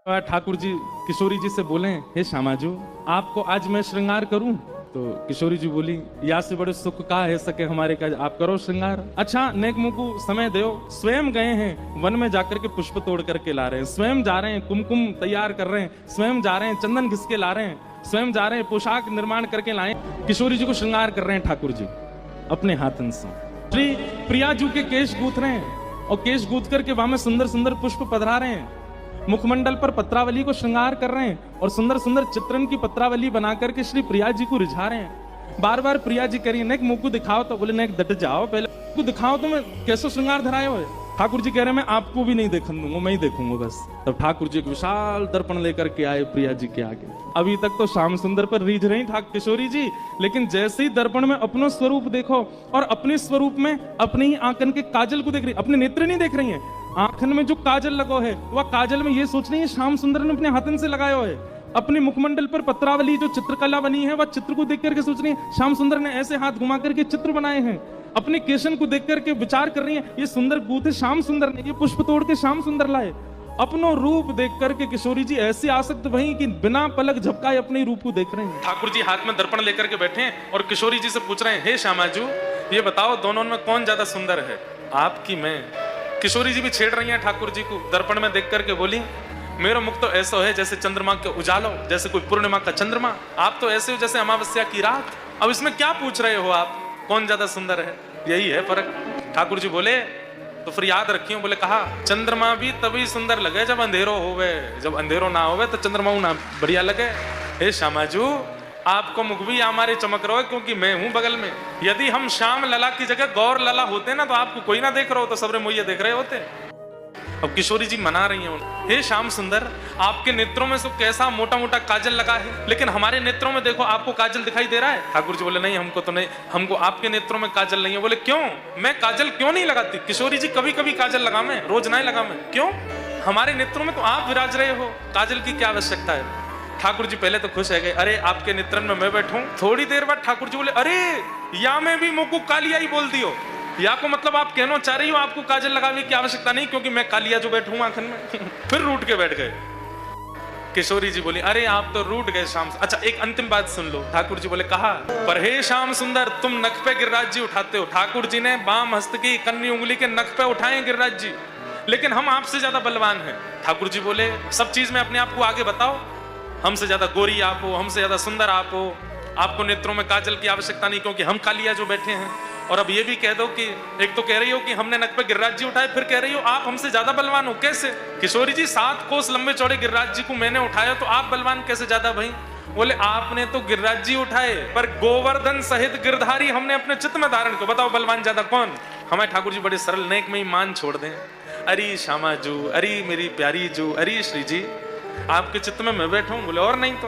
ठाकुर जी किशोरी जी से बोले, हे श्यामाजू आपको आज मैं श्रृंगार करूं? तो किशोरी जी बोली, या से बड़े सुख का है सके हमारे का, आप करो श्रृंगार। अच्छा नेक मुकु समय दो, स्वयं गए हैं वन में जाकर के पुष्प तोड़ करके ला रहे हैं, स्वयं जा रहे हैं कुमकुम तैयार कर रहे हैं, स्वयं जा रहे हैं चंदन घिस के ला रहे हैं, स्वयं जा रहे हैं पोशाक निर्माण करके लाए। किशोरी जी को श्रृंगार कर रहे हैं ठाकुर जी अपने हाथन से। श्री प्रिया जी के केश गूंथ रहे हैं और केश गूंथ करके वहां में सुंदर सुंदर पुष्प पधरा रहे हैं, मुखमंडल पर पत्रावली को श्रृंगार कर रहे हैं और सुंदर सुंदर चित्रण की पत्रावली बना करके श्री प्रिया जी को रिझा रहे हैं। बार बार प्रिया जी करिए नेक मुंह को दिखाओ, तो बोले नेक डट जाओ, पहले को दिखाओ तो मैं कैसे श्रृंगार धराए हो। ठाकुर जी कह रहे हैं मैं आपको भी नहीं देखने दूंगा, मैं ही देखूंगा बस। तब ठाकुर जी एक विशाल दर्पण लेकर के आए प्रिया जी के आगे। अभी तक तो श्याम सुंदर पर रीझ रही ठाकुर किशोरी जी, लेकिन जैसे ही दर्पण में अपना स्वरूप देखो और अपने स्वरूप में अपनी ही आंखन के काजल को देख रही, अपने नेत्र नहीं देख रही है, आंखन में जो काजल लगो है वह काजल में ये सोच रही है श्याम सुंदर ने अपने हाथन से लगाया है। अपने मुखमंडल पर पत्रावली जो चित्रकला बनी है वह चित्र को देख करके सोच रही है श्याम सुंदर ने ऐसे हाथ घुमा करके चित्र बनाए हैं। अपने केशन को देख करके विचार कर रही है ये सुंदर गूथे श्याम सुंदर ने, ये पुष्प तोड़ के श्याम सुंदर लाए। अपनो रूप देख करके किशोरी जी ऐसी आसक्त भई कि बिना पलक झपकाए अपने रूप को देख रहे हैं। ठाकुर जी हाथ में दर्पण लेकर के बैठे हैं और किशोरी जी से पूछ रहे हैं, हे श्यामाजू ये बताओ दोनों में कौन ज्यादा सुंदर है, आप की मैं? किशोरी जी भी छेड़ रही हैं ठाकुर जी को, दर्पण में देख करके बोली, मेरा मुख तो ऐसा है जैसे चंद्रमा के उजालो, जैसे कोई पूर्णिमा का चंद्रमा, आप तो ऐसे हो जैसे अमावस्या की रात। अब इसमें क्या पूछ रहे हो आप, कौन ज्यादा सुंदर है? यही है फर्क। ठाकुर जी बोले तो फिर याद रखियो, बोले कहा चंद्रमा भी तभी सुंदर लगे जब अंधेरो होवे, जब अंधेरो ना होवे तो चंद्रमा ना बढ़िया लगे। हे श्यामाजू आपको मुख भी हमारे चमक रहा है क्योंकि मैं हूं बगल में। यदि हम श्याम लला की जगह गौर लला होते ना तो आपको कोई ना देख रहा हो, तो सबरे मुझे देख रहे होते। अब किशोरी जी मना रही हैं, हे श्याम सुंदर आपके नेत्रों में तो कैसा मोटा मोटा काजल लगा है, लेकिन हमारे नेत्रों में देखो आपको काजल दिखाई दे रहा है। ठाकुर जी बोले नहीं हमको तो नहीं, हमको आपके नेत्रों में काजल नहीं है। बोले क्यों, मैं काजल क्यों नहीं लगाती? किशोरी जी कभी कभी काजल लगा मैं, रोज नहीं लगा मैं। क्यों, हमारे नेत्रों में तो आप विराज रहे हो, काजल की क्या आवश्यकता है? ठाकुर जी पहले तो खुश है गए, अरे आपके नेत्रन में मैं बैठूं। थोड़ी देर बाद ठाकुर जी बोले, अरे या मैं भी मुंह को कालिया ही बोल दियो, या को मतलब आप कहना चाह रही हो आपको काजल लगाने की आवश्यकता नहीं क्योंकि मैं कालिया जो बैठूं आंखन में। फिर रूठ के बैठ गए। किशोरी जी बोली, अरे आप तो रूठ गए श्याम। अच्छा एक अंतिम बात सुन लो। ठाकुर जी बोले कहा, पर हे श्याम सुंदर तुम नख पे गिरिराज जी उठाते हो। ठाकुर जी ने बाम हस्त की कन्नी उंगली के नख पे उठाए गिरिराज जी, लेकिन हम आपसे ज्यादा बलवान हैं। ठाकुर जी बोले सब चीज में अपने आप को आगे बताओ, हमसे ज्यादा गोरी आप हो, हमसे ज्यादा सुंदर आप हो, आपको नेत्रों में काजल की आवश्यकता नहीं क्योंकि हम कालिया जो बैठे हैं। और अब ये भी कह दो कि एक तो कह रही हो कि हमने नक पे गिरिराज जी उठाए, फिर कह रही हो आप हमसे ज्यादा बलवान हो। कैसे? किशोरी जी 7 कोस लंबे चौड़े गिरिराज जी को मैंने उठाया तो आप बलवान कैसे ज्यादा भाई? बोले आपने तो गिरिराज जी उठाए पर गोवर्धन सहित गिरधारी हमने अपने चित्त में धारण को, बताओ बलवान ज्यादा कौन? हमें ठाकुर जी बड़े सरल नेक में ही मान छोड़ दें। अरे श्यामा जू, अरे मेरी प्यारी जू, अरे श्री जी आपके चित्त में मैं बैठा हूं। बोले और नहीं तो